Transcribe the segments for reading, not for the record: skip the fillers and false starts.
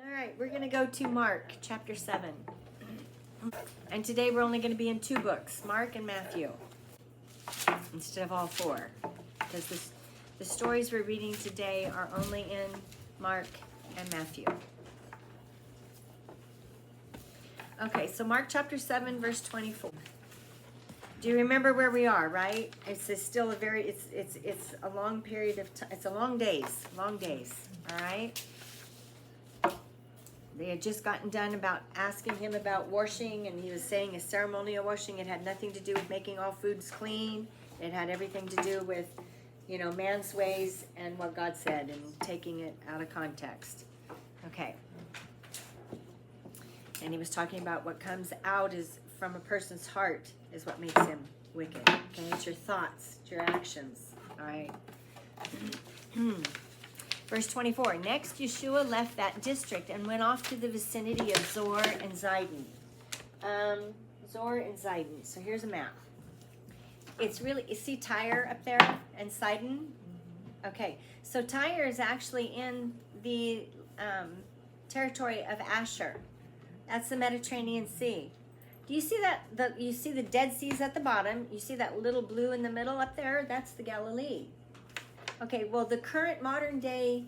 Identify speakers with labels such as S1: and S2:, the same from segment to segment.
S1: All right, we're going to go to Mark chapter 7. And today we're only going to be in 2 books, Mark and Matthew, instead of all 4. Because the stories we're reading today are only in Mark and Matthew. Okay, so Mark chapter 7, verse 24. Do you remember where we are, right? It's still a very, it's a long period of time. It's a long days, all right? They had just gotten done about asking him about washing, and he was saying a ceremonial washing. It had nothing to do with making all foods clean. It had everything to do with, man's ways and what God said and taking it out of context. Okay. And he was talking about what comes out is from a person's heart is what makes him wicked. Okay, it's your thoughts, it's your actions. All right. Verse 24. Next, Yeshua left that district and went off to the vicinity of Zor and Zidon. Zor and Zidon. So here's a map. It's really, you see Tyre up there and Sidon? Okay, so Tyre is actually in the territory of Asher. That's the Mediterranean Sea. Do you see that? You see the Dead Seas at the bottom. You see that little blue in the middle up there? That's the Galilee. Okay, well, the current modern day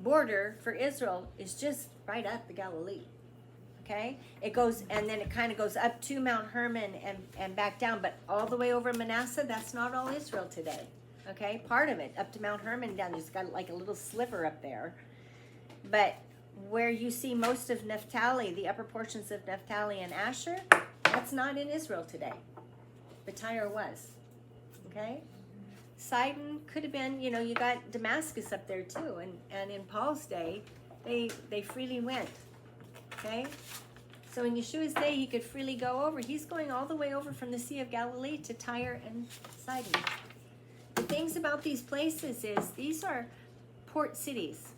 S1: border for Israel is just right up the Galilee. Okay, it goes, and then it kind of goes up to Mount Hermon and back down, but all the way over Manasseh, that's not all Israel today. Okay, part of it up to Mount Hermon down, there's got like a little sliver up there. But where you see most of Naphtali, the upper portions of Naphtali and Asher, that's not in Israel today. But Tyre was. Okay? Sidon could have been, you got Damascus up there too. And in Paul's day, they freely went. Okay? So in Yeshua's day, he could freely go over. He's going all the way over from the Sea of Galilee to Tyre and Sidon. The things about these places is these are port cities.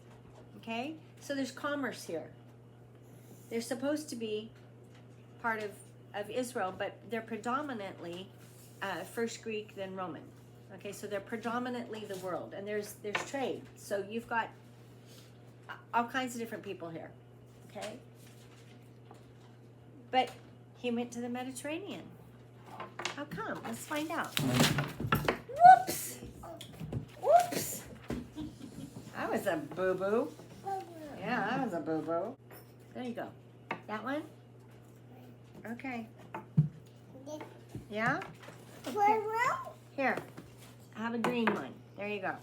S1: Okay? So there's commerce here. They're supposed to be part of Israel, but they're predominantly first Greek, then Roman. Okay, so they're predominantly the world, and there's trade. So you've got all kinds of different people here. Okay? But he went to the Mediterranean. How come? Let's find out. Whoops! Whoops! That was a boo-boo. Yeah, that was a boo-boo. There you go. That one? Okay. Yeah? Okay. Here. I have a green one. There you go.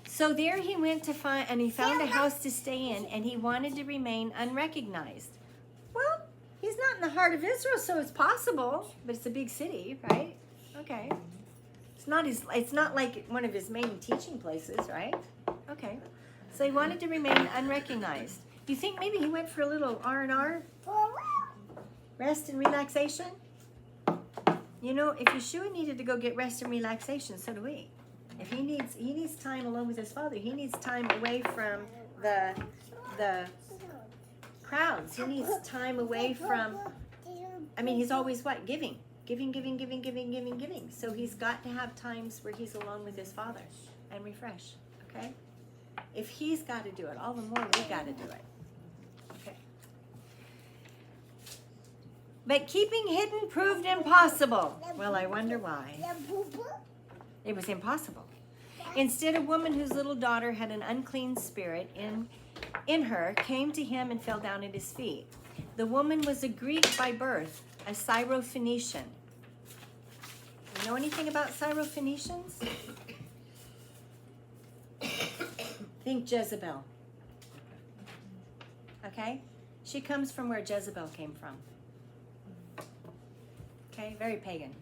S1: So there he went to find, and he found a house to stay in, and he wanted to remain unrecognized. Well, he's not in the heart of Israel, so it's possible, but it's a big city, right? Okay. It's not like one of his main teaching places, right? Okay. So he wanted to remain unrecognized. Do you think maybe he went for a little R&R? Rest and relaxation? If Yeshua needed to go get rest and relaxation, so do we. If he needs time alone with his Father. He needs time away from the crowds. He needs time away from, he's always what? Giving. Giving. So he's got to have times where he's alone with his Father and refresh. Okay? If he's got to do it, all the more we got to do it. Okay. But keeping hidden proved impossible. Well, I wonder why. It was impossible. Instead, a woman whose little daughter had an unclean spirit in her came to him and fell down at his feet. The woman was a Greek by birth, a Syrophoenician. You know anything about Syrophoenicians? Think Jezebel. Okay? She comes from where Jezebel came from. Okay? Very pagan.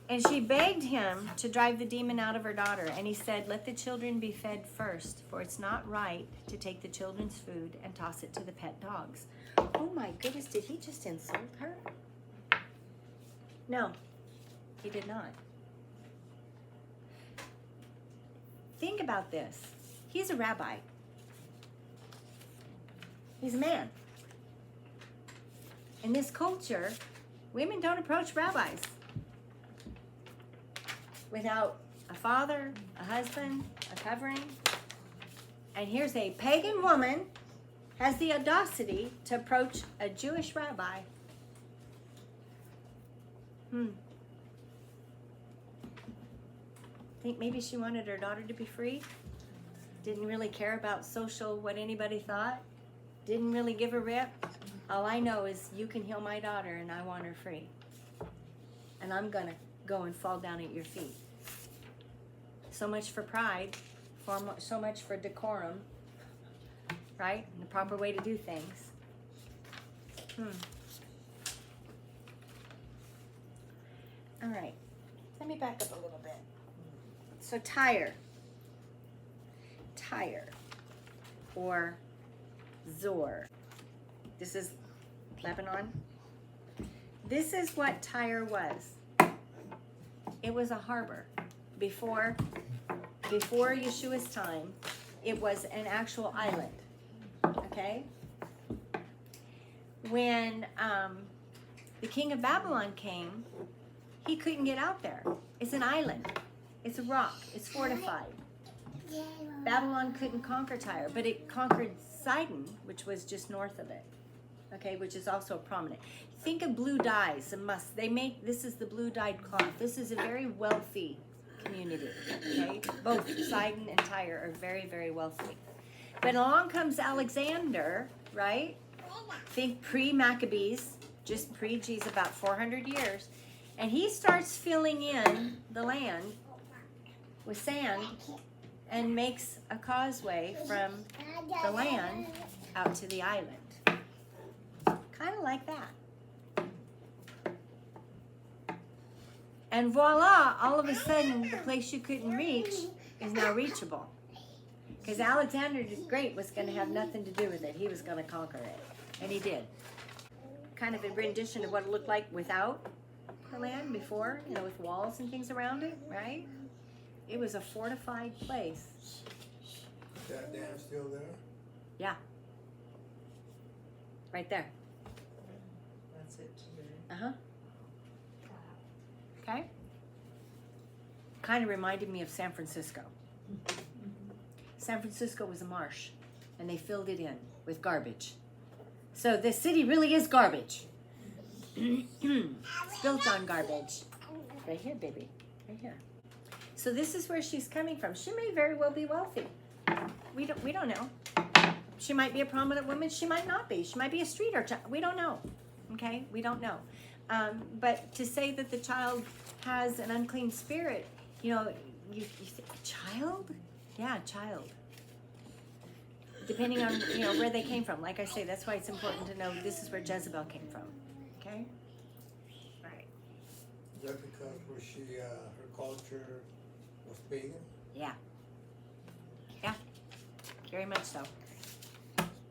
S1: And she begged him to drive the demon out of her daughter. And he said, "Let the children be fed first, for it's not right to take the children's food and toss it to the pet dogs." Oh my goodness, did he just insult her? No, he did not. Think about this. He's a rabbi. He's a man. In this culture, women don't approach rabbis. without a father, a husband, a covering. And here's a pagan woman has the audacity to approach a Jewish rabbi. Think maybe she wanted her daughter to be free? Didn't really care about what anybody thought? Didn't really give a rip? All I know is you can heal my daughter and I want her free. And I'm gonna go and fall down at your feet. So much for pride, so much for decorum, right? And the proper way to do things. All right, let me back up a little bit. So Tyre, or Zor. This is Lebanon. This is what Tyre was. It was a harbor. Before Yeshua's time, it was an actual island. Okay? When the king of Babylon came, he couldn't get out there. It's an island. It's a rock. It's fortified. Babylon couldn't conquer Tyre, but it conquered Sidon, which was just north of it. Okay, which is also prominent. Think of blue dyes and musk. This is the blue dyed cloth. This is a very wealthy community. Okay, both Sidon and Tyre are very, very wealthy. But along comes Alexander, right? Think pre-Maccabees, just pre-Jesus, about 400 years. And he starts filling in the land with sand and makes a causeway from the land out to the island. Kind of like that. And voila, all of a sudden, the place you couldn't reach is now reachable. Because Alexander the Great was going to have nothing to do with it. He was going to conquer it. And he did. Kind of a rendition of what it looked like without the land before, with walls and things around it, right? It was a fortified place.
S2: Is that dam still there?
S1: Yeah. Right there.
S3: That's it today.
S1: Uh-huh. Okay. Kind of reminded me of San Francisco. San Francisco was a marsh, and they filled it in with garbage. So this city really is garbage. It's built on garbage. Right here, baby. Right here. So this is where she's coming from. She may very well be wealthy. We don't know. She might be a prominent woman. She might not be. She might be a street urchin. We don't know. Okay? We don't know. But to say that the child has an unclean spirit, you think, a child? Yeah, a child. Depending on, where they came from. Like I say, that's why it's important to know this is where Jezebel came from. Okay? Right.
S2: Is that because her culture was pagan?
S1: Yeah. Yeah. Very much so.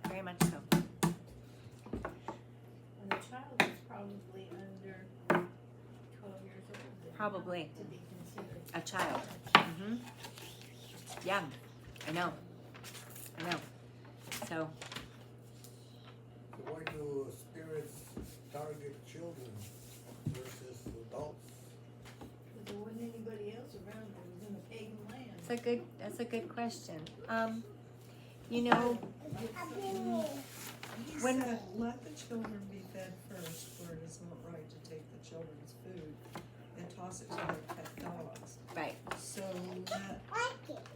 S1: Very much so.
S3: And the child is probably under 12 years old. then,
S1: Probably.
S3: To be considered.
S1: A child. Mm-hmm. Yeah. I know. So.
S2: So why do spirits target children versus adults?
S3: Because there wasn't anybody else around that was in a pagan land.
S1: That's a good question.
S3: He
S1: When-
S4: said, let the children be fed first, for it is not right to take the children's food and toss it to their pet dogs.
S1: Right.
S4: So let,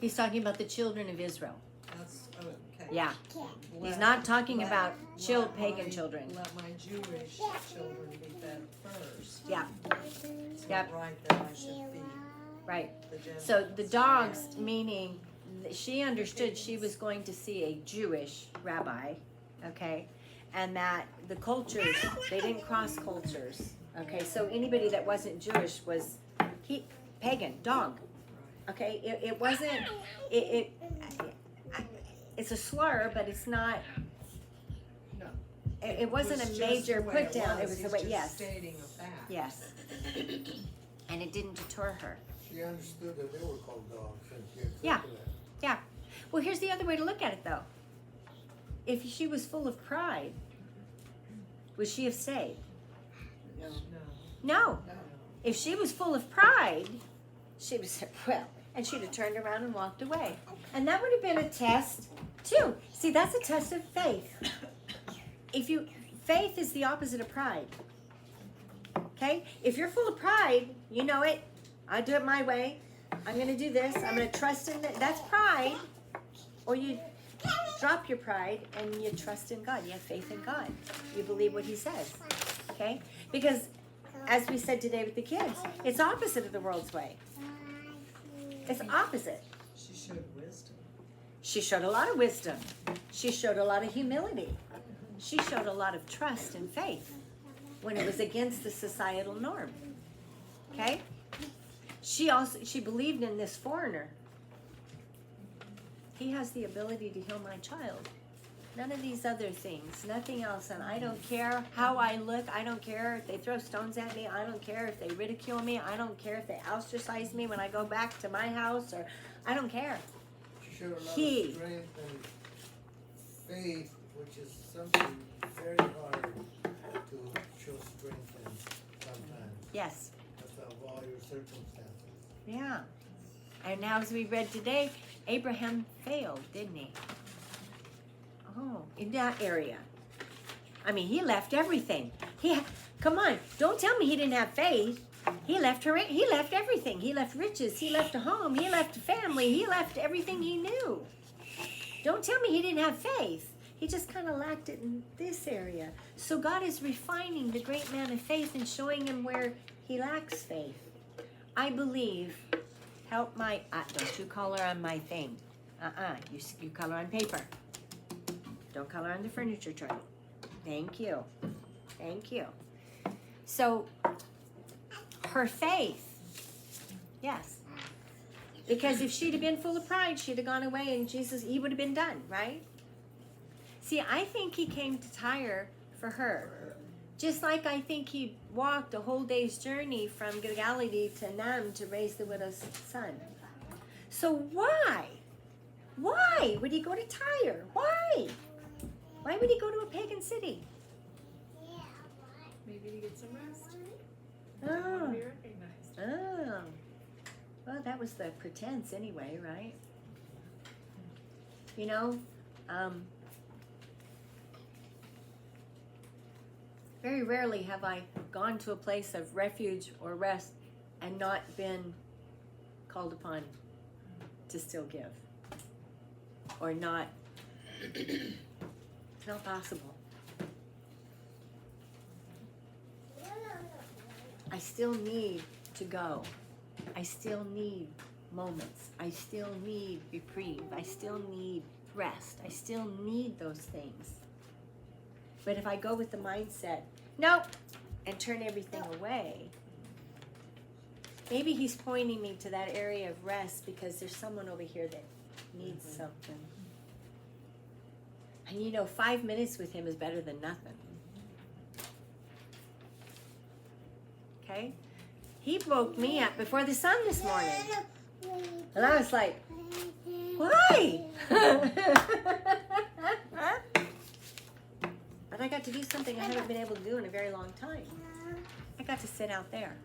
S1: He's talking about the children of Israel.
S4: that's, okay.
S1: Yeah.
S4: Let-
S1: He's not talking
S4: let-
S1: about
S4: let
S1: pagan
S4: my-
S1: children.
S4: Let my Jewish children be fed first.
S1: Yeah.
S4: It's
S1: Yep.
S4: not right that I should feed
S1: Right.
S4: the Gentiles.
S1: So the dogs, meaning she understood she was going to see a Jewish rabbi, okay, and that the cultures, they didn't cross cultures, okay, so anybody that wasn't Jewish was pagan, dog, okay, it wasn't, it's a slur, but it's not,
S4: No.
S1: it wasn't
S4: was
S1: a
S4: just
S1: major
S4: the way
S1: put down, it was
S4: He's
S1: the way,
S4: just
S1: yes,
S4: stating a fact.
S1: yes, and it didn't deter her.
S2: She understood that they were called dogs and she accepted
S1: Yeah.
S2: that.
S1: Yeah. Well, here's the other way to look at it, though. If she was full of pride, would she have stayed?
S4: No.
S1: No.
S4: No.
S1: If she was full of pride, She would say, well, and she'd have turned around and walked away. And that would have been a test too. See, that's a test of faith. Faith is the opposite of pride. Okay? If you're full of pride, you know it. I do it my way. I'm going to do this. I'm going to trust in that. That's pride. Or you drop your pride and you trust in God. You have faith in God. You believe what he says. Okay? Because as we said today with the kids, it's opposite of the world's way. It's opposite.
S4: She showed wisdom.
S1: She showed a lot of wisdom. She showed a lot of humility. She showed a lot of trust and faith when it was against the societal norm. Okay? She believed in this foreigner. He has the ability to heal my child. None of these other things, nothing else. And I don't care how I look. I don't care if they throw stones at me. I don't care if they ridicule me. I don't care if they ostracize me when I go back to my house. Or I don't care.
S2: She showed a lot of strength and faith, which is something very hard to show strength in sometimes.
S1: Yes.
S2: That's of all your circumstances.
S1: Yeah. And now as we read today, Abraham failed, didn't he? Oh, in that area. I mean, he left everything. Come on, don't tell me he didn't have faith. He left everything. He left riches. He left a home. He left a family. He left everything he knew. Don't tell me he didn't have faith. He just kind of lacked it in this area. So God is refining the great man of faith and showing him where he lacks faith. I believe, help my, don't you color on my thing. You color on paper. Don't color on the furniture tray. Thank you. Thank you. So, her faith, yes. Because if she'd have been full of pride, she'd have gone away and he would have been done, right? See, I think he came to Tyre for her. Just like I think he walked a whole day's journey from Galilee to Nam to raise the widow's son. So why? Why would he go to Tyre? Why? Why would he go to a pagan city?
S5: Maybe to get some rest.
S1: Oh.
S5: Be recognized.
S1: Oh. Well, that was the pretense anyway, right? You know, very rarely have I gone to a place of refuge or rest and not been called upon to still give. Or not. It's not possible. I still need to go. I still need moments. I still need reprieve. I still need rest. I still need those things. But if I go with the mindset, nope, and turn everything away, maybe he's pointing me to that area of rest because there's someone over here that needs something. And 5 minutes with him is better than nothing. Okay? He woke me up before the sun this morning. And I was like, why? But I got to do something I haven't been able to do in a very long time. I got to sit out there.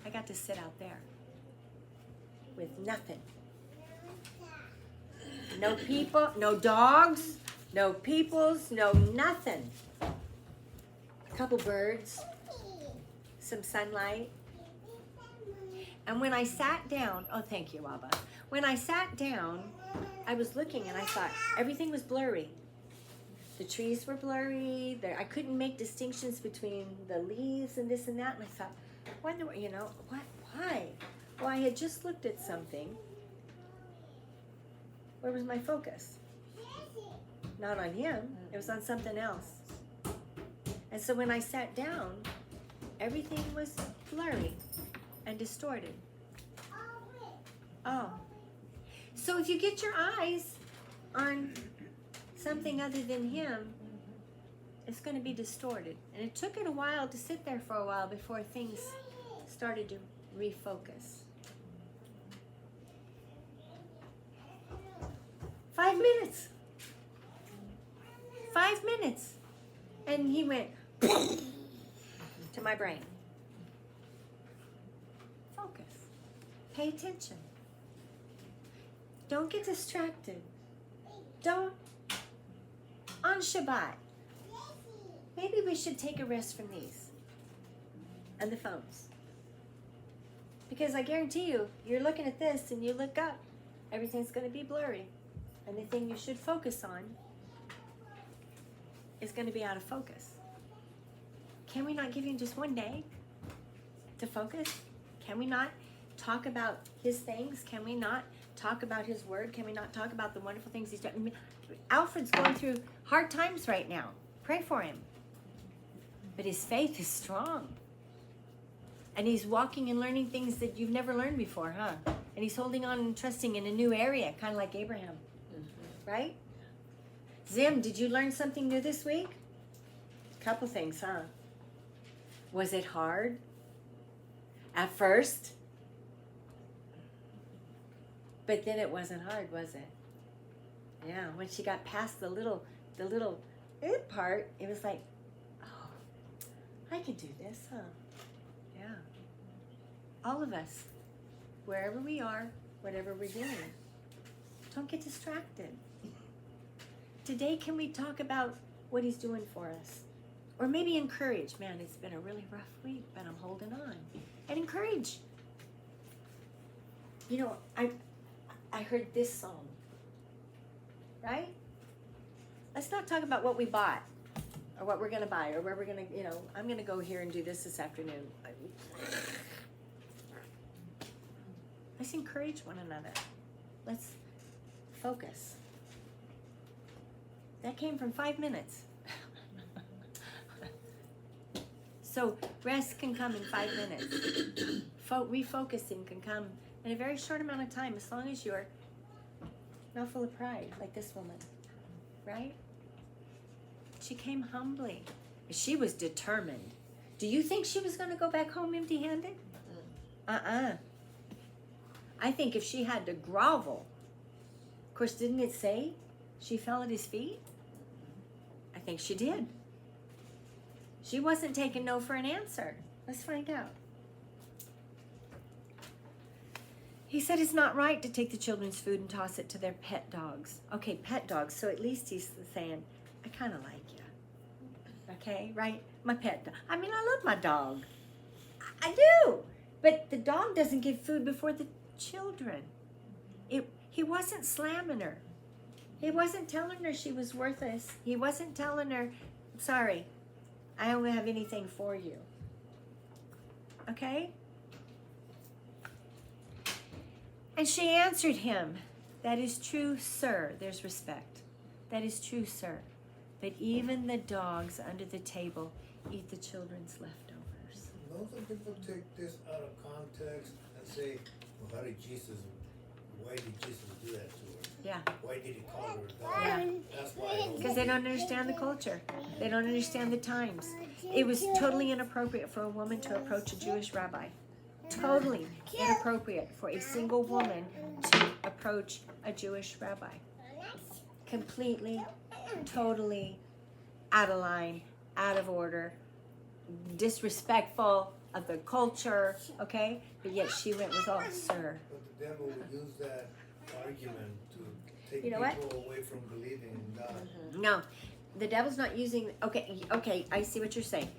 S1: I got to sit out there with nothing. No people, no dogs, no peoples, no nothing. A couple birds, some sunlight. And when I sat down, oh, thank you, Abba. When I sat down, I was looking and I thought everything was blurry. The trees were blurry. I couldn't make distinctions between the leaves and this and that. And I thought, wonder, what? Why? Well, I had just looked at something. Where was my focus? Not on him. It was on something else. And so when I sat down, everything was blurry and distorted. Oh. So if you get your eyes on something other than him, it's going to be distorted. And it took it a while to sit there for a while before things started to refocus. 5 minutes. 5 minutes. And he went to my brain. Focus. Pay attention. Don't get distracted. Don't. On Shabbat, maybe we should take a rest from these and the phones. Because I guarantee you, you're looking at this and you look up, everything's going to be blurry. And the thing you should focus on is going to be out of focus. Can we not give him just one day to focus? Can we not talk about his things? Can we not talk about his word? Can we not talk about the wonderful things he's done? Alfred's going through hard times right now. Pray for him. But his faith is strong. And he's walking and learning things that you've never learned before, huh? And he's holding on and trusting in a new area, kind of like Abraham. Right? Zim, did you learn something new this week? Couple things, huh? Was it hard at first? But then it wasn't hard, was it? Yeah, when she got past the little part, it was like, oh, I can do this, huh? Yeah. All of us, wherever we are, whatever we're doing, don't get distracted. Today, can we talk about what he's doing for us? Or maybe encourage. Man, it's been a really rough week, but I'm holding on. And encourage. You know, I heard this song. Right? Let's not talk about what we bought or what we're going to buy or where we're going to, I'm going to go here and do this afternoon. Let's encourage one another. Let's focus. That came from 5 minutes. So rest can come in 5 minutes. Refocusing can come in a very short amount of time, as long as you're not full of pride, like this woman, right? She came humbly. She was determined. Do you think she was going to go back home empty-handed? I think if she had to grovel, of course, didn't it say she fell at his feet? I think she did. She wasn't taking no for an answer. Let's find out. He said it's not right to take the children's food and toss it to their pet dogs. Okay, pet dogs. So at least he's saying, I kind of like you. Okay, right? My pet dog. I mean, I love my dog. I do. But the dog doesn't get food before the children. He wasn't slamming her. He wasn't telling her she was worthless. He wasn't telling her, sorry, I don't have anything for you. Okay? And she answered him, that is true, sir. There's respect. That is true, sir. But even the dogs under the table eat the children's leftovers.
S2: Most of people take this out of context and say, well, why did Jesus do that to her?
S1: Yeah.
S2: Why did he call her a dog?
S1: Yeah.
S2: That's why.
S1: Because they don't understand the culture. They don't understand the times. It was totally inappropriate for a woman to approach a Jewish rabbi. Totally inappropriate for a single woman to approach a Jewish rabbi. Completely, totally out of line, out of order, disrespectful of the culture, okay? But yet she went with, oh, sir.
S2: But the devil would use that argument to take
S1: You know
S2: people away from believing in God.
S1: No, the devil's not using, okay, I see what you're saying.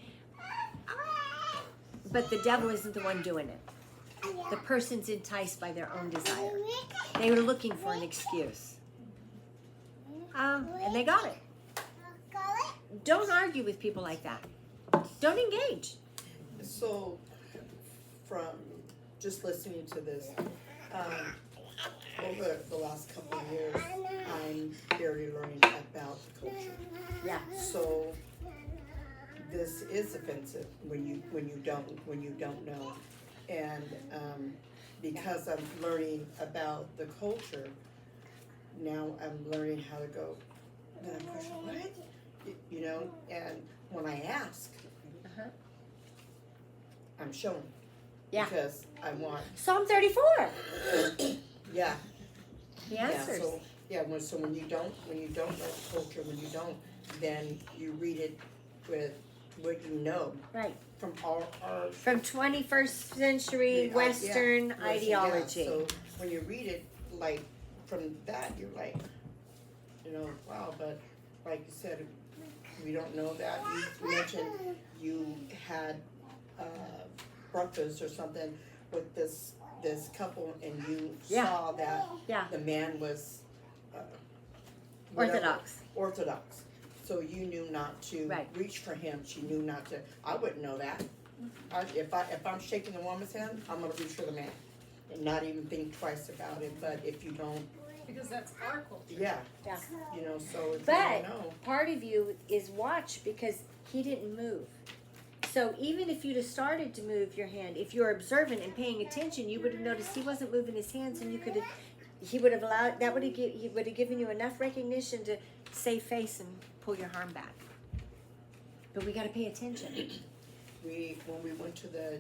S1: But the devil isn't the one doing it. The person's enticed by their own desire. They were looking for an excuse. And they got it. Don't argue with people like that. Don't engage.
S4: So, from just listening to this, over the last couple of years, I'm very learning about the culture.
S1: Yeah.
S4: So, this is offensive when you don't know, and because I'm learning about the culture, now I'm learning how to go. Then I'm pushing what, and when I ask, I'm showing.
S1: Yeah.
S4: Because I want.
S1: Psalm 34.
S4: Yeah.
S1: The answers.
S4: So when you don't know the culture, then you read it with what you know.
S1: Right.
S4: from our
S1: From 21st century
S4: Yeah,
S1: Western
S4: yeah,
S1: ideology.
S4: So when you read it, like, from that, you're like, wow, but like you said, we don't know that. You mentioned you had breakfast or something with this couple and you
S1: Yeah.
S4: saw that
S1: Yeah.
S4: the man was whatever,
S1: Orthodox.
S4: So you knew not to
S1: Right.
S4: reach for him. She knew not to. I wouldn't know that. If I'm shaking the woman's hand, I'm gonna reach for the man, and not even think twice about it. But if you don't,
S5: Because that's our culture.
S4: yeah,
S1: Yeah.
S4: so if
S1: But
S4: you don't know,
S1: part of you is watch because he didn't move. So even if you'd have started to move your hand, if you're observant and paying attention, you would have noticed he wasn't moving his hands, and he would have allowed that he would have given you enough recognition to save face and pull your arm back. But we got to pay attention,
S4: when we went to the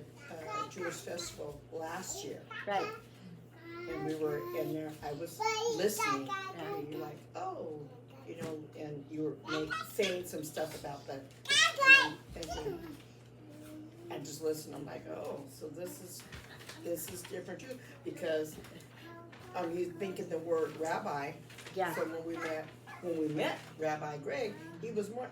S4: Jewish festival last year,
S1: right?
S4: and we were in there, I was listening, and you're like, oh, and you were saying some stuff about that. And I'm thinking, I just listened. I'm like, oh, so this is different too, because he's thinking the word rabbi.
S1: Yeah.
S4: So when we met Rabbi Greg, he was more,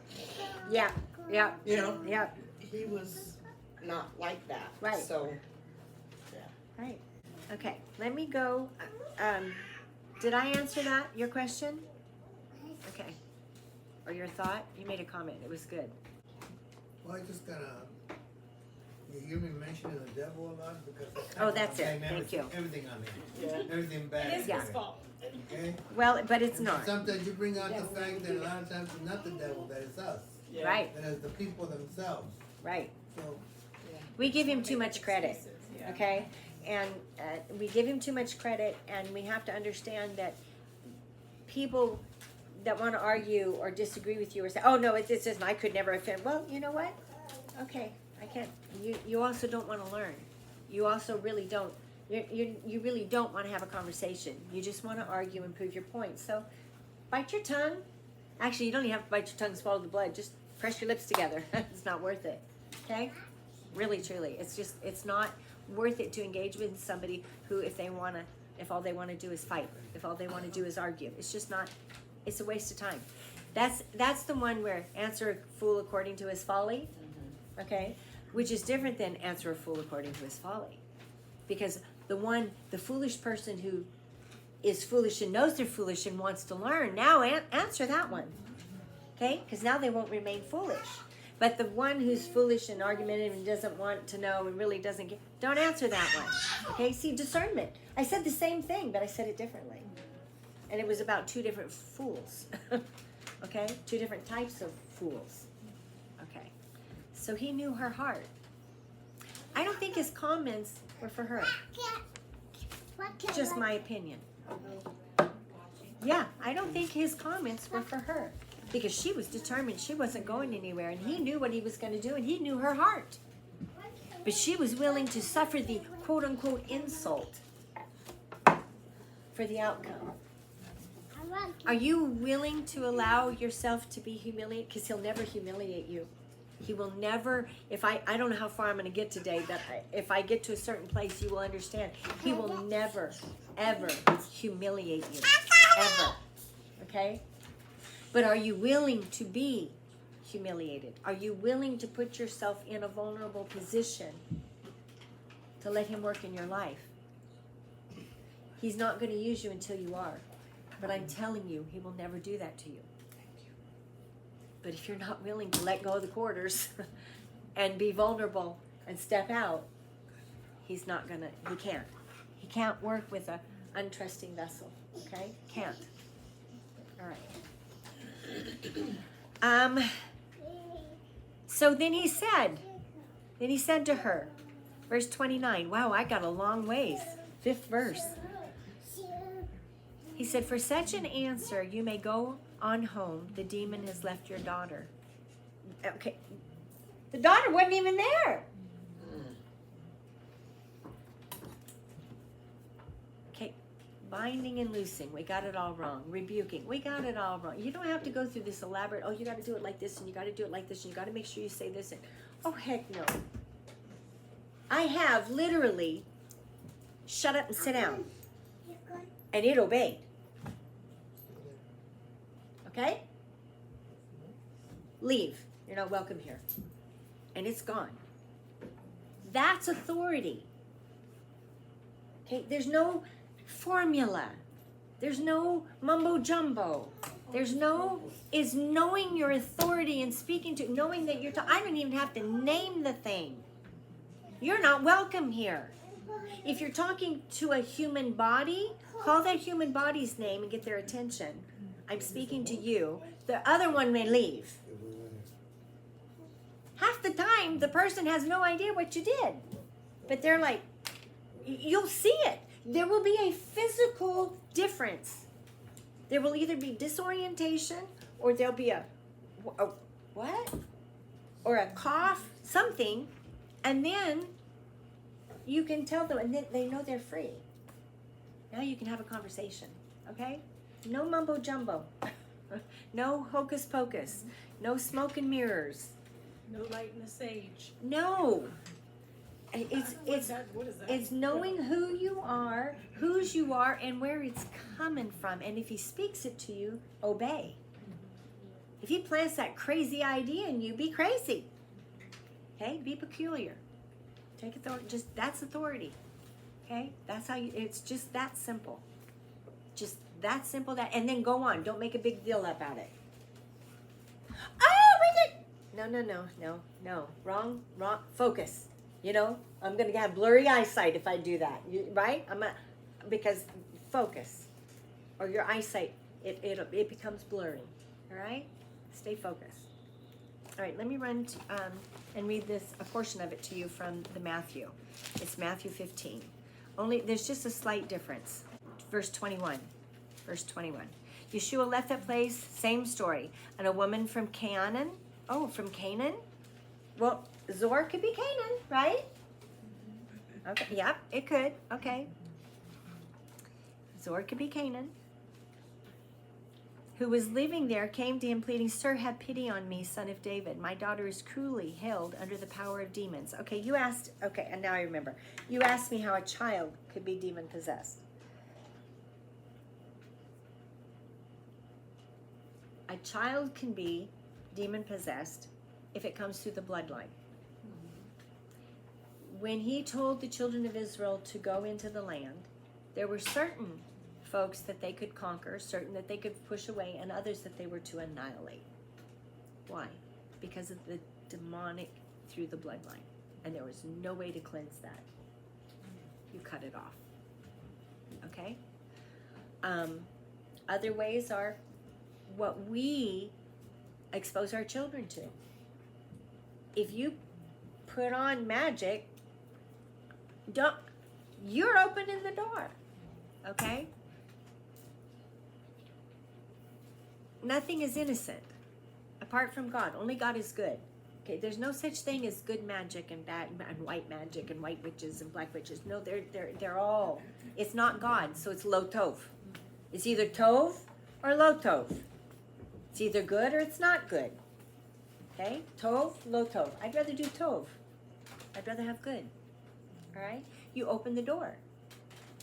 S1: Yeah. Yeah.
S4: Yeah.
S1: Yeah.
S4: he was not like that.
S1: Right.
S4: So
S1: Right. Okay. Let me go. Did I answer that? Your question? Okay. Or your thought? You made a comment. It was good.
S2: Well, I just you hear me mentioning the devil a lot because
S1: Oh, that's it.
S2: I'm saying
S1: Thank you.
S2: everything on there.
S4: yeah.
S2: Everything bad.
S5: It is
S1: Yeah.
S5: his fault.
S2: Okay?
S1: Well, but it's
S2: And
S1: not.
S2: sometimes you bring out the fact that a lot of times it's not the devil, that it's us.
S4: Yeah.
S1: Right.
S2: That it's the people themselves.
S1: Right.
S2: So,
S1: We give him too much credit.
S5: Excuses, yeah.
S1: Okay? And we give him too much credit, and we have to understand that people that want to argue or disagree with you or say, oh, no, it's just, I could never offend. Well, you know what? Okay, I can't. You also don't want to learn. You also really don't. You really don't want to have a conversation. You just want to argue and prove your point. So bite your tongue. Actually, you don't even have to bite your tongue, swallow the blood. Just press your lips together. It's not worth it. Okay? Really, truly. It's not worth it to engage with somebody who, if all they want to do is fight, if all they want to do is argue. It's just not, it's a waste of time. That's the one where answer a fool according to his folly, okay? Which is different than answer a fool according to his folly. Because the foolish person who is foolish and knows they're foolish and wants to learn, now answer that one, okay? Because now they won't remain foolish. But the one who's foolish and argumentative and doesn't want to know and really doesn't get, don't answer that one. Okay, see, discernment. I said the same thing, but I said it differently. And it was about two different fools. Okay, two different types of fools. Okay, so he knew her heart. I don't think his comments were for her. Just my opinion. Yeah, I don't think his comments were for her. Because she was determined she wasn't going anywhere, and he knew what he was going to do, and he knew her heart. But she was willing to suffer the quote-unquote insult for the outcome. Are you willing to allow yourself to be humiliated? Because he'll never humiliate you. He will never, I don't know how far I'm going to get today, but if I get to a certain place, you will understand. He will never, ever humiliate you. Ever. Okay? But are you willing to be humiliated? Are you willing to put yourself in a vulnerable position to let him work in your life? He's not going to use you until you are. But I'm telling you, he will never do that to you. But if you're not willing to let go of the quarters and be vulnerable and step out, he can't. He can't work with an untrusting vessel. Okay? Can't. All right. So then he said to her, verse 29, wow, I got a long ways, 5th verse. He said, for such an answer, you may go on home. The demon has left your daughter. Okay. The daughter wasn't even there. Okay. Binding and loosing, we got it all wrong. Rebuking, we got it all wrong. You don't have to go through this elaborate, you got to do it like this, and you got to do it like this, and you got to make sure you say this. And, oh, heck no. I have literally shut up and sit down. And it obeyed. Okay? Leave. You're not welcome here. And it's gone. That's authority. Okay? There's no formula. There's no mumbo jumbo. There's no, is knowing your authority and speaking to, knowing that you're, I don't even have to name the thing. You're not welcome here. If you're talking to a human body, call that human body's name and get their attention. I'm speaking to you. The other one may leave. Half the time, the person has no idea what you did. But they're like, you'll see it. There will be a physical difference. There will either be disorientation or there'll be a what? Or a cough, something. And then you can tell them, and then they know they're free. Now you can have a conversation, okay? No mumbo jumbo. No hocus pocus. No smoke and mirrors.
S5: No light in the sage.
S1: No. It's
S5: What is that?
S1: it's knowing who you are, whose you are, and where it's coming from. And if he speaks it to you, obey. If he plants that crazy idea in you, be crazy. Okay? Be peculiar. Take authority. Just that's authority. Okay? That's how you. It's just that simple. Just that simple. That and then go on. Don't make a big deal about it. Oh, we did. No. Wrong. Focus. You know, I'm gonna have blurry eyesight if I do that. Right? Because focus, or your eyesight, it becomes blurry. All right? Stay focused. All right, let me run and read a portion of it to you from the Matthew. It's Matthew 15. There's just a slight difference. Verse 21. Yeshua left that place, same story. And a woman from Canaan. Oh, from Canaan? Well, Zor could be Canaan, right? Okay, yep, it could. Okay. Zor could be Canaan. Who was living there, came to him pleading, "Sir, have pity on me, son of David. My daughter is cruelly held under the power of demons." Okay, and now I remember. You asked me how a child could be demon-possessed. A child can be demon-possessed if it comes through the bloodline. When he told the children of Israel to go into the land, there were certain folks that they could conquer, certain that they could push away, and others that they were to annihilate. Why? Because of the demonic through the bloodline. And there was no way to cleanse that. You cut it off. Okay? Other ways are what we expose our children to. If you put on magic, you're opening the door. Okay? Nothing is innocent apart from God. Only God is good. Okay, there's no such thing as good magic and bad and white magic and white witches and black witches. No, they're all. It's not God, so it's lo tov. It's either tov or lo tov. It's either good or it's not good. Okay, tov, lo tov. I'd rather do tov. I'd rather have good. All right, you open the door.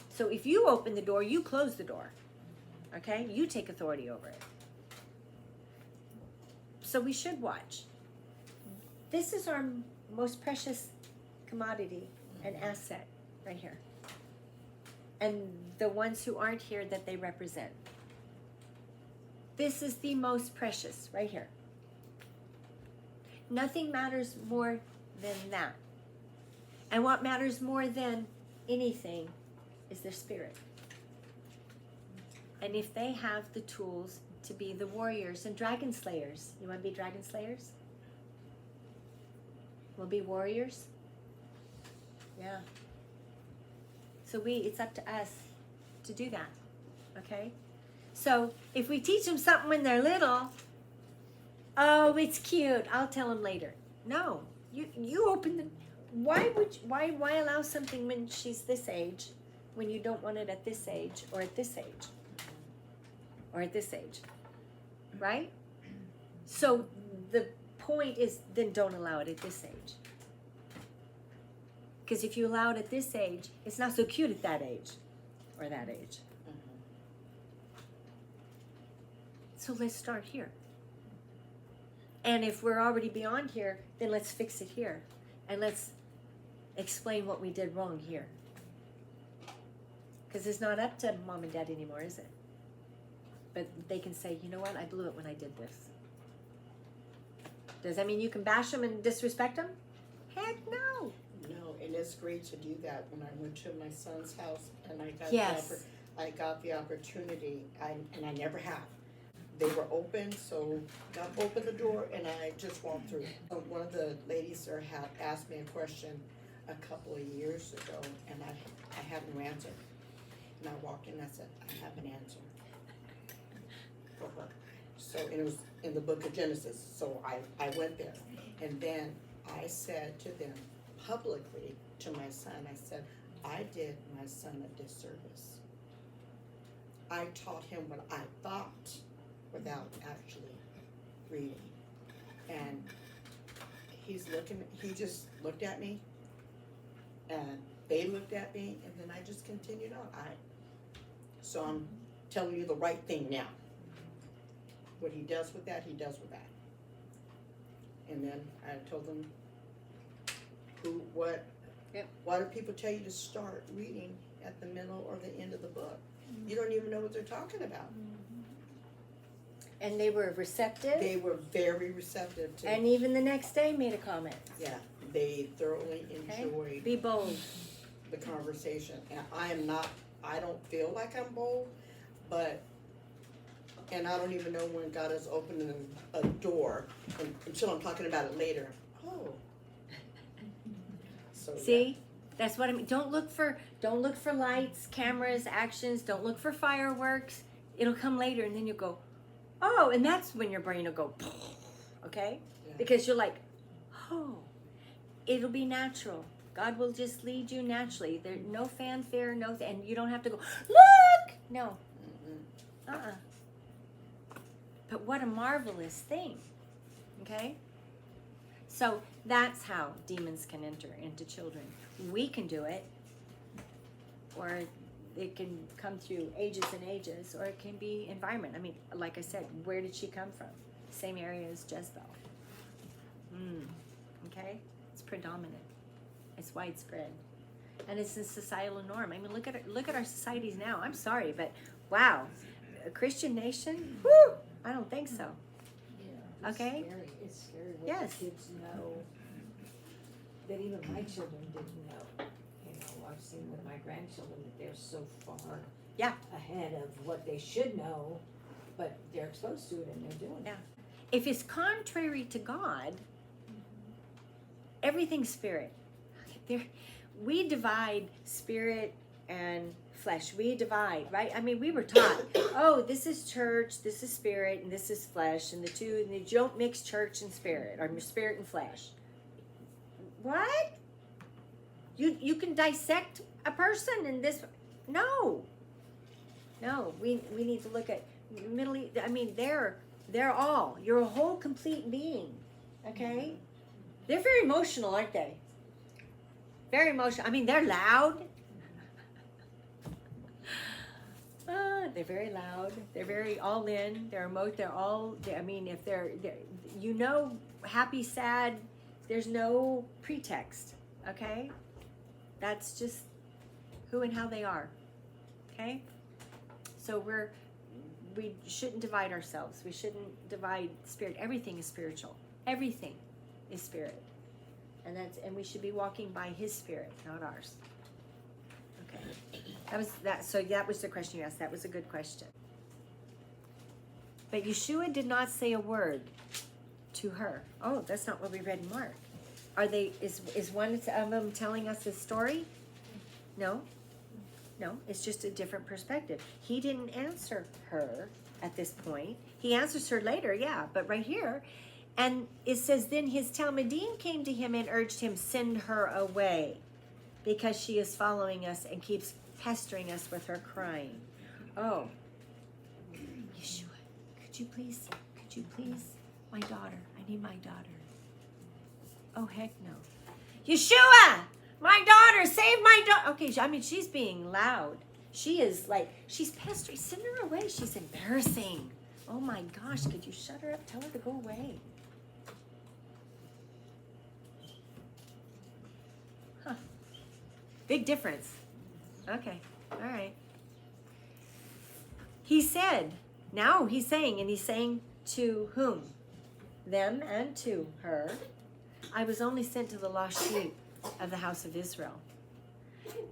S1: So if you open the door, you close the door. Okay, you take authority over it. So we should watch. This is our most precious commodity and asset right here. And the ones who aren't here that they represent. This is the most precious right here. Nothing matters more than that. And what matters more than anything is their spirit. And if they have the tools to be the warriors and dragon slayers. You want to be dragon slayers? We'll be warriors? Yeah. So it's up to us to do that. Okay? So if we teach them something when they're little, oh, it's cute, I'll tell them later. No. You open the why allow something when she's this age when you don't want it at this age or at this age? Or at this age, right? So the point is, then don't allow it at this age. Because if you allow it at this age, it's not so cute at that age or that age. So let's start here. And if we're already beyond here, then let's fix it here. And let's explain what we did wrong here. Because it's not up to mom and dad anymore, is it? But they can say, you know what, I blew it when I did this. Does that mean you can bash them and disrespect them? Heck no.
S4: No, and it's great to do that. When I went to my son's house and I got
S1: Yes.
S4: I got the opportunity, and I never have. They were open, so got open the door and I just walked through. One of the ladies there had asked me a question a couple of years ago, and I had no answer. And I walked in and I said, I have an answer for her. So, and it was in the book of Genesis, so I went there. And then I said to them publicly, to my son, I said, I did my son a disservice. I taught him what I thought without actually reading. And he just looked at me, and they looked at me, and then I just continued on. So I'm telling you the right thing now. What he does with that, he does with that. And then I told them why do people tell you to start reading at the middle or the end of the book? You don't even know what they're talking about.
S1: And they were receptive.
S4: They were very receptive to
S1: And even the next day made a comment.
S4: Yeah, they thoroughly
S1: Okay?
S4: enjoyed
S1: Be bold.
S4: the conversation. And I don't feel like I'm bold, and I don't even know when God is opening a door until I'm talking about it later. Oh. So,
S1: See? That's what I mean. Don't look for lights, cameras, actions. Don't look for fireworks. It'll come later, and then you'll go, oh, and that's when your brain will go, okay?
S4: Yeah.
S1: Because you're like, oh, it'll be natural. God will just lead you naturally. There's no fanfare, and you don't have to go, look! No. But what a marvelous thing, okay? So that's how demons can enter into children. We can do it, or it can come through ages and ages, or it can be environment. I mean, like I said, where did she come from? Same area as Jezebel. Okay? It's predominant. It's widespread. And it's a societal norm. I mean, look at our societies now. I'm sorry, but wow. A Christian nation? Whew! I don't think so.
S3: Yeah.
S1: Okay?
S3: It's scary what
S1: Yes.
S3: the kids know that even my children didn't know. You know, I've seen with my grandchildren that they're so far ahead of what they should know, but they're exposed to it and they're doing it.
S1: If it's contrary to God, everything's spirit. We divide spirit and flesh. We divide, right? I mean, we were taught, oh, this is church, this is spirit, and this is flesh, and you don't mix church and spirit, or spirit and flesh. What? You can dissect a person in this? No, we need to look at Middle East. I mean, they're all, you're a whole complete being, okay? They're very emotional, aren't they? Very emotional. I mean, they're loud. They're very loud. They're very all in. I mean, if they're happy, sad, there's no pretext, okay? That's just who and how they are, okay? So we shouldn't divide ourselves. We shouldn't divide spirit. Everything is spiritual. Everything is spirit. And we should be walking by his spirit, not ours. Okay. That was the question you asked. That was a good question. But Yeshua did not say a word to her. Oh, that's not what we read in Mark. Is one of them telling us his story? No, it's just a different perspective. He didn't answer her at this point. He answers her later, yeah, but right here, and it says, then his Talmudim came to him and urged him, send her away, because she is following us and keeps pestering us with her crying. Oh, Yeshua, could you please, my daughter, I need my daughter. Oh, heck no. Yeshua, My daughter, save my daughter. Okay, I mean, she's being loud. She is like, she's pestering. Send her away. She's embarrassing. Oh my gosh, could you shut her up? Tell her to go away. Huh. Big difference. Okay, all right. He said, now he's saying, and he's saying to whom? Them and to her. I was only sent to the lost sheep of the house of Israel.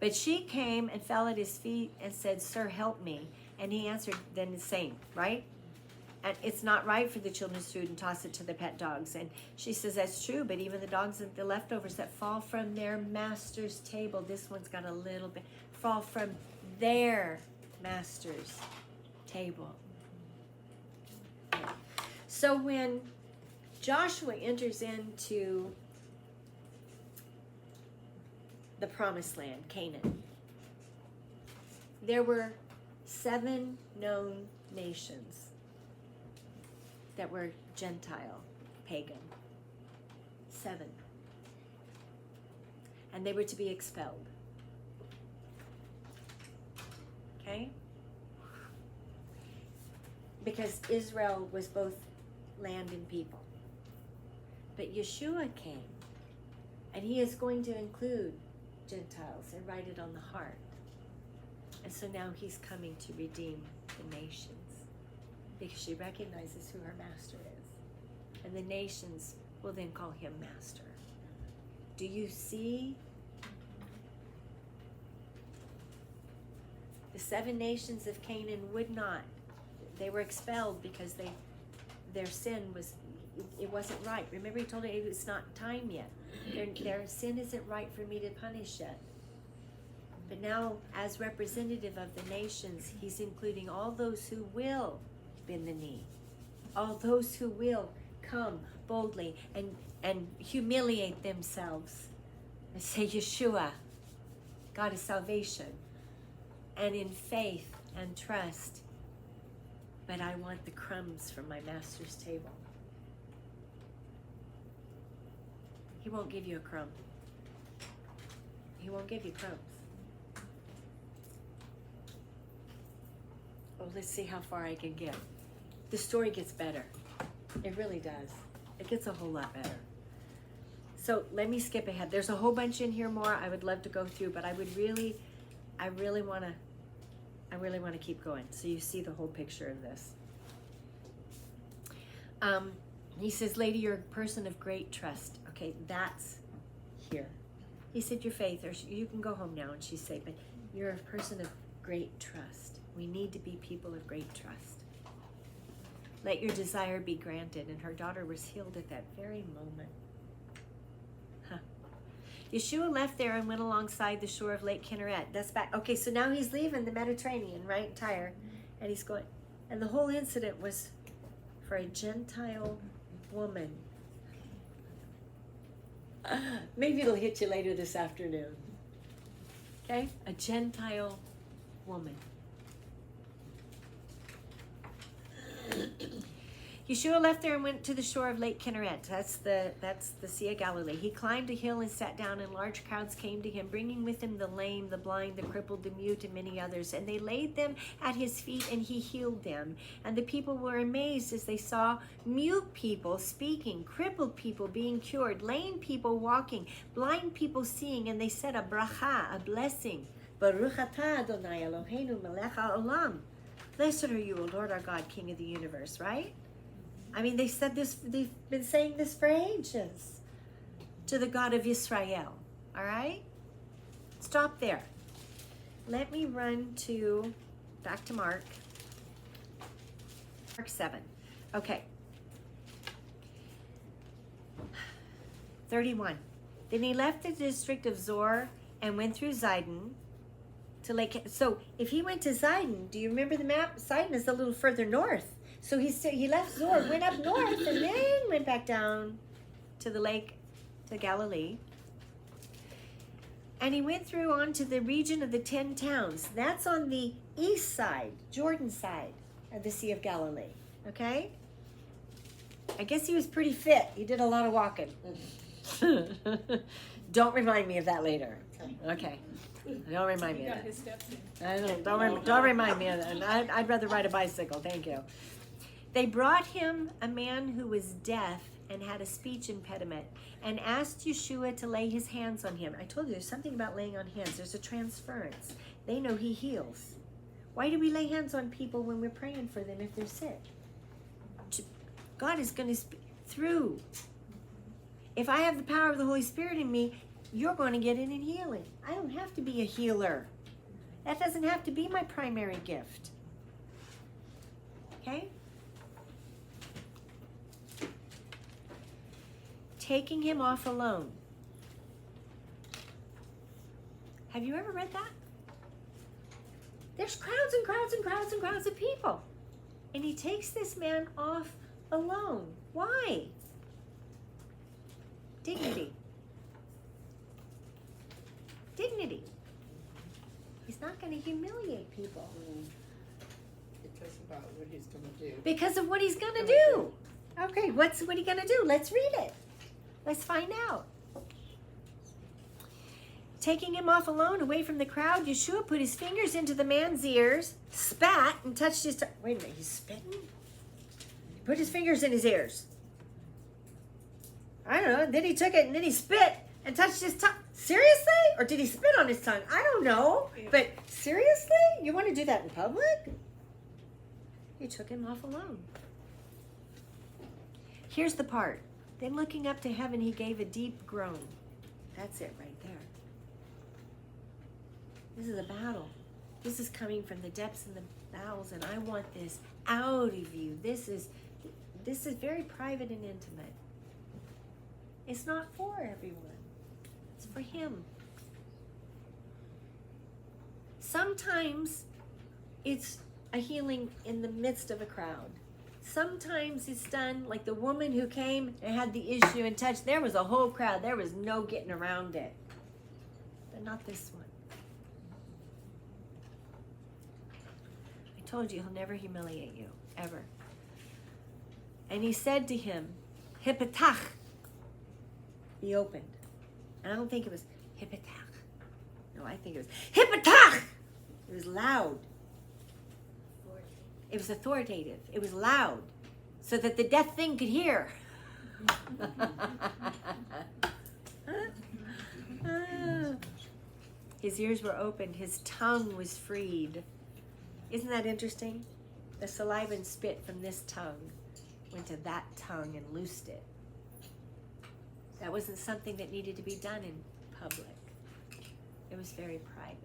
S1: But she came and fell at his feet and said, Sir, help me. And he answered, then the same, right? And it's not right for the children's food and toss it to the pet dogs. And she says, that's true, but even the dogs and the leftovers that fall from their master's table, this one's got a little bit, fall from their master's table. So when Joshua enters into the promised land, Canaan, there were 7 known nations that were Gentile, pagan. 7. And they were to be expelled. Okay? Because Israel was both land and people. But Yeshua came, and he is going to include Gentiles and write it on the heart. And so now he's coming to redeem the nations, because she recognizes who her master is. And the nations will then call him master. Do you see? The 7 nations of Canaan would not. They were expelled because their sin was, it wasn't right. Remember he told her it's not time yet. Their sin isn't right for me to punish yet. But now, as representative of the nations, he's including all those who will bend the knee. All those who will come boldly and humiliate themselves and say, Yeshua, God is salvation. And in faith and trust, but I want the crumbs from my master's table. He won't give you a crumb. He won't give you crumbs. Oh, let's see how far I can get. The story gets better. It really does. It gets a whole lot better. So let me skip ahead. There's a whole bunch in here more I would love to go through, but I really want to keep going so you see the whole picture of this. He says, lady, you're a person of great trust. Okay, that's here. He said, your faith, or you can go home now. And she said, but you're a person of great trust. We need to be people of great trust. Let your desire be granted. And her daughter was healed at that very moment. Huh. Yeshua left there and went alongside the shore of Lake Kinneret. That's back. Okay, so now he's leaving the Mediterranean, right? Tyre. And he's going. And the whole incident was for a Gentile woman. Maybe it'll hit you later this afternoon. Okay? A Gentile woman. Yeshua left there and went to the shore of Lake Kinneret. That's the Sea of Galilee. He climbed a hill and sat down, and large crowds came to him, bringing with him the lame, the blind, the crippled, the mute, and many others. And they laid them at his feet, and he healed them. And the people were amazed as they saw mute people speaking, crippled people being cured, lame people walking, blind people seeing, and they said a bracha, a blessing. Baruch atah Adonai Eloheinu melech haolam. Blessed are you, O Lord our God, King of the universe, right? I mean, they said this, they've been saying this for ages to the God of Israel, all right? Stop there. Let me run back to Mark 7. Okay. 31. Then he left the district of Zor and went through Zidon to Lake. So if he went to Zidon, do you remember the map? Zidon is a little further north. So he left Zor, went up north, and then went back down to the lake, to Galilee. And he went through on to the region of the 10 towns. That's on the east side, Jordan side of the Sea of Galilee. Okay? I guess he was pretty fit. He did a lot of walking. Don't remind me of that later.
S4: Okay.
S1: Okay. Don't remind
S5: He
S1: me of
S5: got
S1: that.
S5: his steps in.
S1: I don't remind me of that. I'd rather ride a bicycle. Thank you. They brought him a man who was deaf and had a speech impediment and asked Yeshua to lay his hands on him. I told you there's something about laying on hands. There's a transference. They know he heals. Why do we lay hands on people when we're praying for them if they're sick? God is going to speak through. If I have the power of the Holy Spirit in me, you're going to get in and healing. I don't have to be a healer. That doesn't have to be my primary gift. Okay? Taking him off alone. Have you ever read that? There's crowds and crowds and crowds and crowds of people. And he takes this man off alone. Why? Dignity. Dignity. He's not going to humiliate people.
S4: Because about what he's going to do.
S1: Because of what he's going to do. Okay, what he going to do? Let's read it. Let's find out. Taking him off alone, away from the crowd, Yeshua put his fingers into the man's ears, spat, and touched his tongue. Wait a minute, he's spitting? He put his fingers in his ears. I don't know. Then he took it and then he spit and touched his tongue. Seriously? Or did he spit on his tongue? I don't know. But seriously? You want to do that in public? He took him off alone. Here's the part. Then looking up to heaven, he gave a deep groan. That's it right there. This is a battle. This is coming from the depths and the bowels, and I want this out of you. This is very private and intimate. It's not for everyone. It's for him. Sometimes it's a healing in the midst of a crowd. Sometimes it's done like the woman who came and had the issue and touched. There was a whole crowd. There was no getting around it. But not this one. I told you he'll never humiliate you, ever. And he said to him, Hipatach, be opened. And I don't think it was Hipatach. No, I think it was Hipatach. It was loud. It was authoritative. It was loud, so that the deaf thing could hear. His ears were opened. His tongue was freed. Isn't that interesting? The saliva and spit from this tongue went to that tongue and loosed it. That wasn't something that needed to be done in public. It was very private.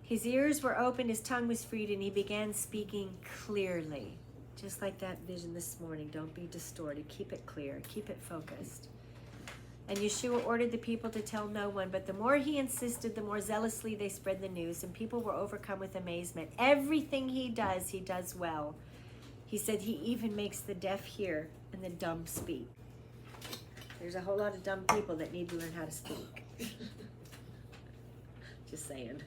S1: His ears were opened, his tongue was freed, and he began speaking clearly. Just like that vision this morning. Don't be distorted. Keep it clear. Keep it focused. And Yeshua ordered the people to tell no one, but the more he insisted, the more zealously they spread the news, and people were overcome with amazement. Everything he does well. He said he even makes the deaf hear and the dumb speak. There's a whole lot of dumb people that need to learn how to speak. Just saying.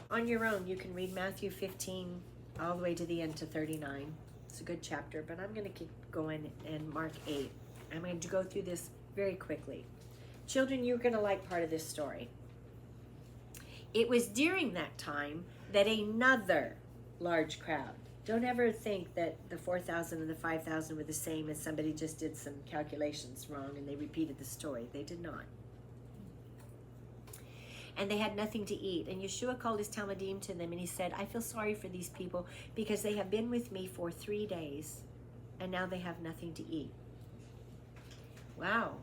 S1: On your own, you can read Matthew 15 all the way to the end to 39. It's a good chapter, but I'm going to keep going in Mark 8. I'm going to go through this very quickly. Children, you're going to like part of this story. It was during that time that another large crowd, don't ever think that the 4,000 and the 5,000 were the same as somebody just did some calculations wrong and they repeated the story. They did not. And they had nothing to eat. And Yeshua called his Talmudim to them and he said, I feel sorry for these people because they have been with me for 3 days and now they have nothing to eat. Wow.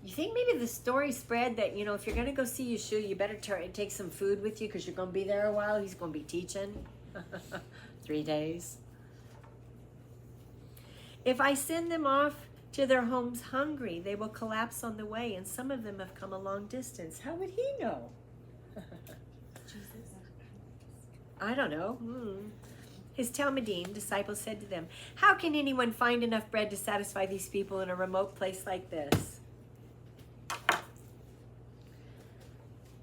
S1: You think maybe the story spread that, if you're going to go see Yeshua, you better take some food with you because you're going to be there a while. He's going to be teaching. 3 days. If I send them off to their homes hungry, they will collapse on the way, and some of them have come a long distance. How would he know? I don't know. His Talmudim, disciples, said to them, how can anyone find enough bread to satisfy these people in a remote place like this?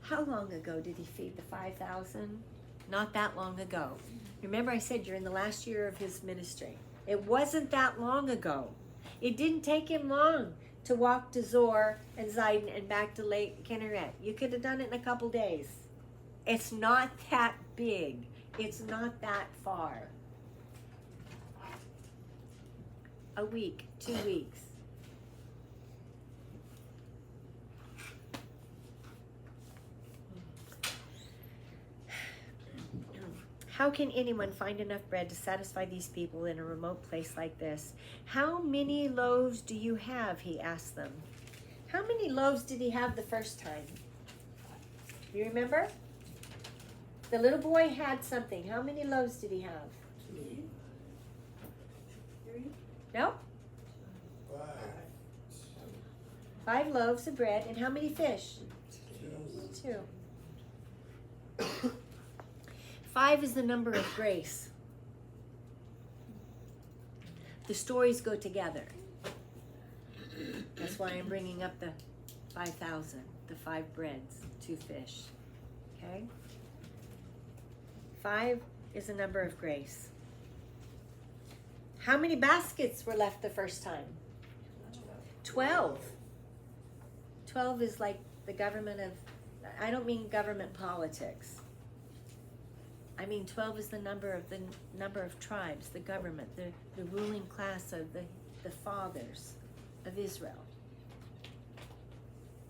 S1: How long ago did he feed the 5,000? not that long ago. Remember I said you're in the last year of his ministry. It wasn't that long ago. It didn't take him long to walk to Zor and Zidon and back to Lake Kinneret. You could have done it in a couple days. It's not that big. It's not that far. A week, 2 weeks. How can anyone find enough bread to satisfy these people in a remote place like this? How many loaves do you have? He asked them. How many loaves did he have the first time? You remember? The little boy had something. How many loaves did he have?
S5: 3.
S1: No?
S2: 5.
S1: 5 loaves of bread. And how many fish? 2. 5 is the number of grace. The stories go together. That's why I'm bringing up the 5,000, the 5 breads, 2 fish. Okay? 5 is a number of grace. How many baskets were left the first time? 12. 12 is like the government of, I don't mean government politics. I mean 12 is the number of tribes, the government, the ruling class of the fathers of Israel.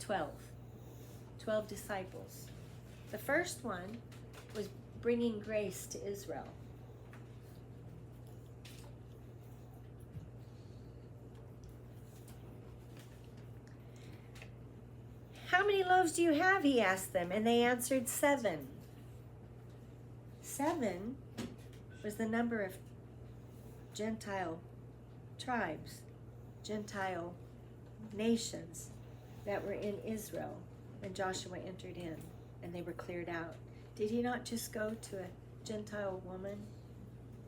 S1: 12. 12 disciples. The first one was bringing grace to Israel. How many loaves do you have? He asked them, and they answered 7. 7 was the number of Gentile tribes, Gentile nations that were in Israel when Joshua entered in and they were cleared out. Did he not just go to a Gentile woman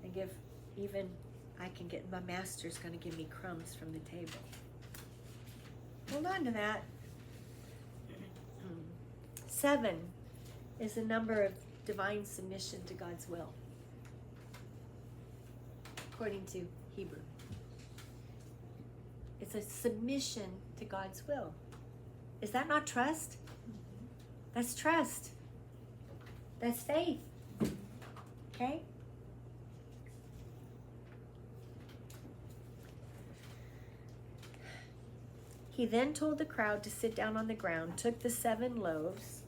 S1: and give, even my master's going to give me crumbs from the table? Hold on to that. 7 is the number of divine submission to God's will, according to Hebrew. It's a submission to God's will. Is that not trust? That's trust. That's faith. Okay? He then told the crowd to sit down on the ground, took the 7 loaves.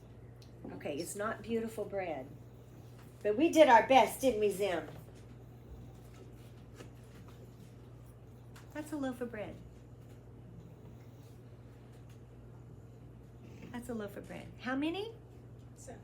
S1: Okay, it's not beautiful bread. But we did our best, didn't we, Zim? That's a loaf of bread. That's a loaf of bread. How many?
S5: 7.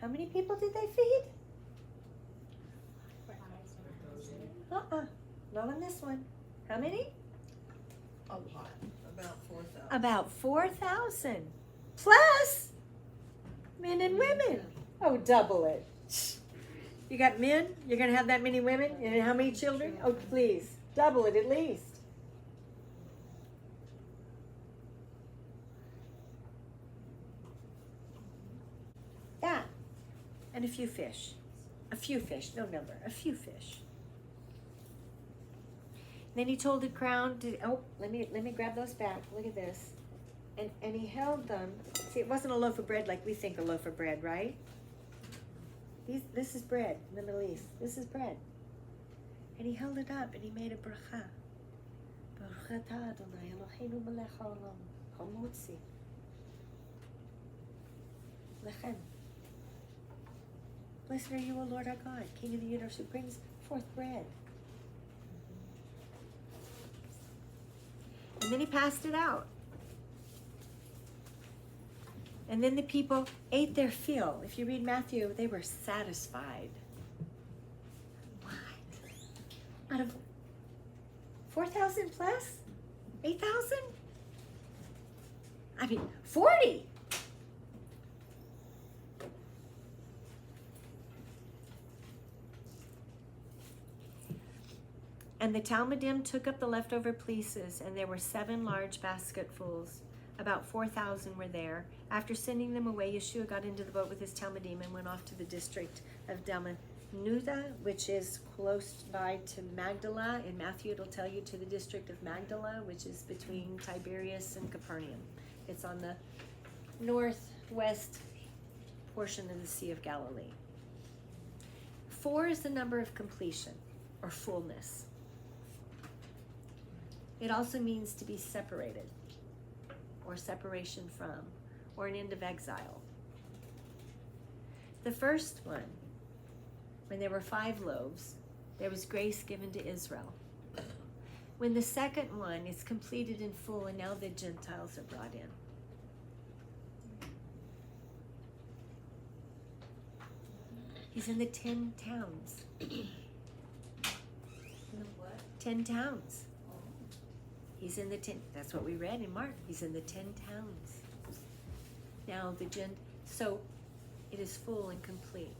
S1: How many people did they feed? Not on this one. How many?
S4: A lot, about 4,000.
S1: About 4,000. Plus men and women. Oh, double it. You got men? You're going to have that many women? And how many children? Oh, please. Double it at least. That. And a few fish. A few fish. No number. A few fish. Then he told the crowd to, let me grab those back. Look at this. And he held them. See, it wasn't a loaf of bread like we think a loaf of bread, right? This is bread in the Middle East. This is bread. And he held it up and he made a bracha. Baruch atah Adonai Eloheinu melech haolam hamotzi lechem. Blessed are you, O Lord our God, King of the universe, who brings forth bread. And then he passed it out. And then the people ate their fill. If you read Matthew, they were satisfied. What? Out of 4,000 plus? 8,000? I mean, 40. And the Talmudim took up the leftover pieces, and there were 7 large basketfuls. About 4,000 were there. After sending them away, Yeshua got into the boat with his Talmudim and went off to the district of Dalmanuta, which is close by to Magdala. In Matthew, it'll tell you to the district of Magdala, which is between Tiberias and Capernaum. It's on the northwest portion of the Sea of Galilee. 4 is the number of completion or fullness. It also means to be separated or separation from or an end of exile. The first one, when there were 5 loaves, there was grace given to Israel. When the second one is completed in full and now the Gentiles are brought in. He's in the 10 towns.
S3: What?
S1: 10 towns. He's in the 10, that's what we read in Mark. He's in the 10 towns. Now so it is full and complete.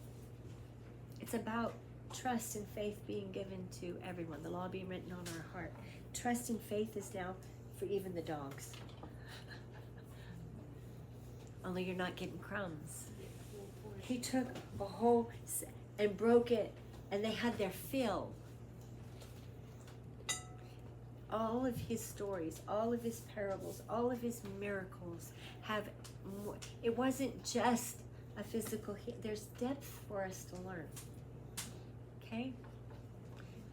S1: It's about trust and faith being given to everyone, the law being written on our heart. Trust and faith is now for even the dogs. Only you're not getting crumbs. He took a whole and broke it, and they had their fill. All of his stories, all of his parables, all of his miracles have more. It wasn't just a physical, there's depth for us to learn. Okay?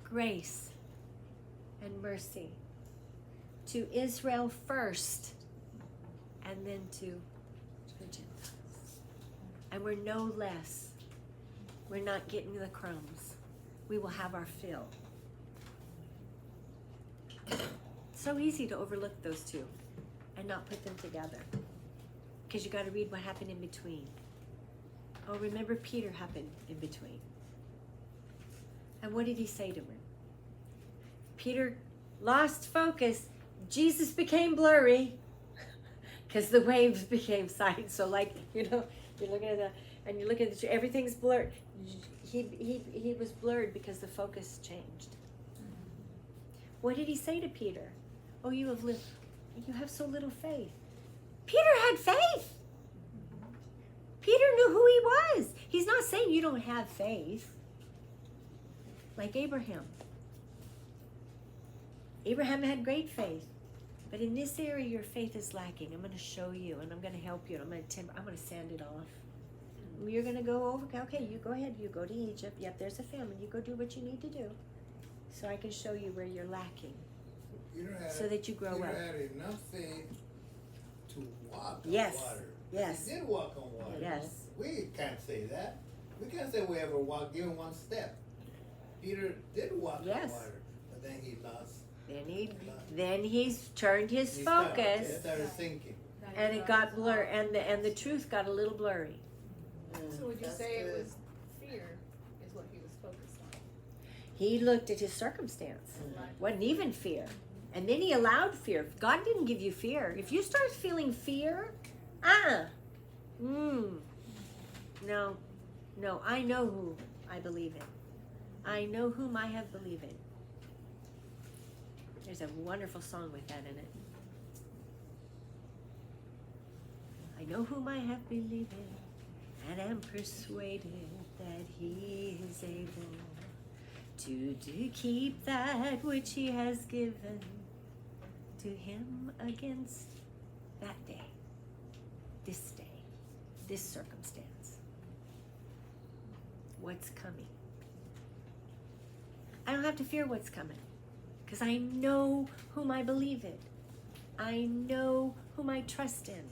S1: Grace and mercy to Israel first, and then to the Gentiles. And we're no less. We're not getting the crumbs. We will have our fill. So easy to overlook those two and not put them together, because you got to read what happened in between. Oh, remember Peter happened in between. And what did he say to him? Peter lost focus. Jesus became blurry because the waves became sight. So like, you're looking at that and you're looking at the, everything's blurred. He was blurred because the focus changed. What did he say to Peter? Oh, you have so little faith. Peter had faith. Peter knew who he was. He's not saying you don't have faith. Like Abraham. Abraham had great faith. But in this area, your faith is lacking. I'm going to show you, and I'm going to help you, and I'm going to sand it off. You're going to go over, okay, you go ahead. You go to Egypt. Yep, there's a famine. You go do what you need to do. So I can show you where you're lacking. So that you grow up.
S2: Peter had enough faith to walk on
S1: Yes.
S2: water.
S1: Yes.
S2: He did walk on water.
S1: Yes.
S2: We can't say that. We can't say we ever walked even one step. Peter did walk
S1: Yes.
S2: on water, but then he lost.
S1: Then he's turned his
S2: He
S1: focus,
S2: started sinking.
S1: and it got blurred, and the truth got a little blurry.
S5: So would you
S4: That's
S5: say
S4: good.
S5: it was fear is what he was focused on?
S1: He looked at his circumstance.
S5: Right.
S1: Wasn't even fear. And then he allowed fear. God didn't give you fear. If you start feeling fear, no, I know who I believe in. I know whom I have believed in. There's a wonderful song with that in it. I know whom I have believed in, and am persuaded that he is able to keep that which he has given to him against that day, this circumstance. What's coming? I don't have to fear what's coming, because I know whom I believe in. I know whom I trust in.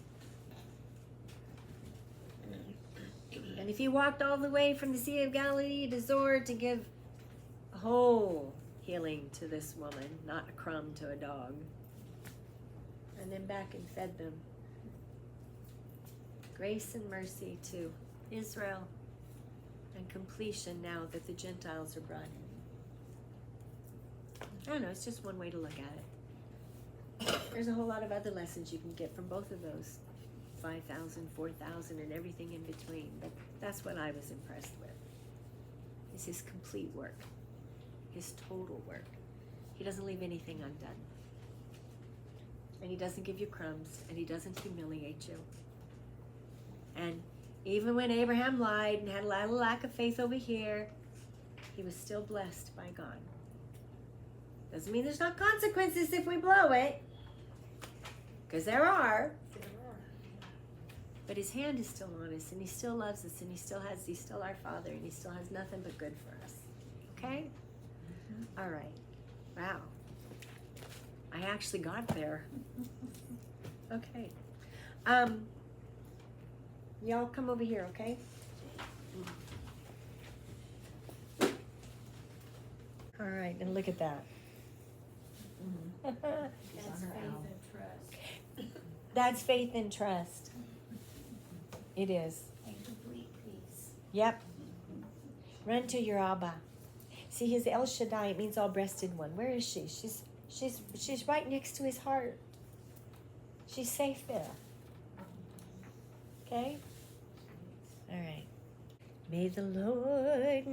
S1: And if he walked all the way from the Sea of Galilee to Zor to give a whole healing to this woman, not a crumb to a dog, and then back and fed them, grace and mercy to Israel, and completion now that the Gentiles are brought in. I don't know, it's just one way to look at it. There's a whole lot of other lessons you can get from both of those. 5,000, 4,000, and everything in between. But that's what I was impressed with. Is his complete work. His total work. He doesn't leave anything undone. And he doesn't give you crumbs, and he doesn't humiliate you. And even when Abraham lied and had a little lack of faith over here, he was still blessed by God. Doesn't mean there's not consequences if we blow it, because there are. But his hand is still on us, and he still loves us, and he's still our Father, and he still has nothing but good for us. Okay? All right. Wow. I actually got there. Okay. Y'all come over here, okay? All right, and look at that.
S3: It's
S5: That's
S3: on her
S5: faith
S3: owl.
S5: and trust.
S1: That's faith and trust. It is.
S5: And complete peace.
S1: Yep. Run to your Abba. See, his El Shaddai, it means all-breasted one. Where is she? She's right next to his heart. She's safe there. Okay? All right. May the Lord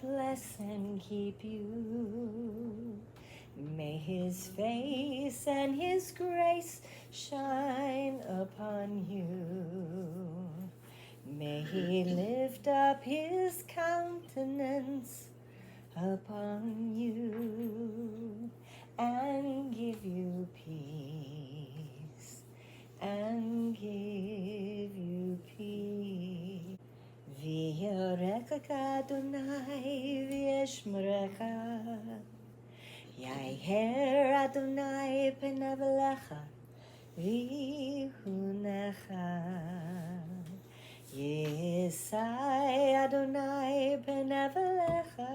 S1: bless and keep you. May his face and his grace shine upon you. May he lift up his countenance upon you and give you peace, and give you peace. V'yorechaka Adonai v'yeshmerecha, Yaher Adonai penav elecha v'yihunecha. Yisai Adonai penav elecha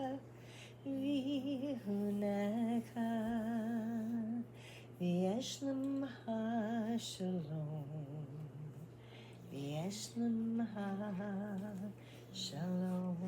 S1: v'yihunecha. V'yesh lemcha shalom. V'yesh lemcha shalom.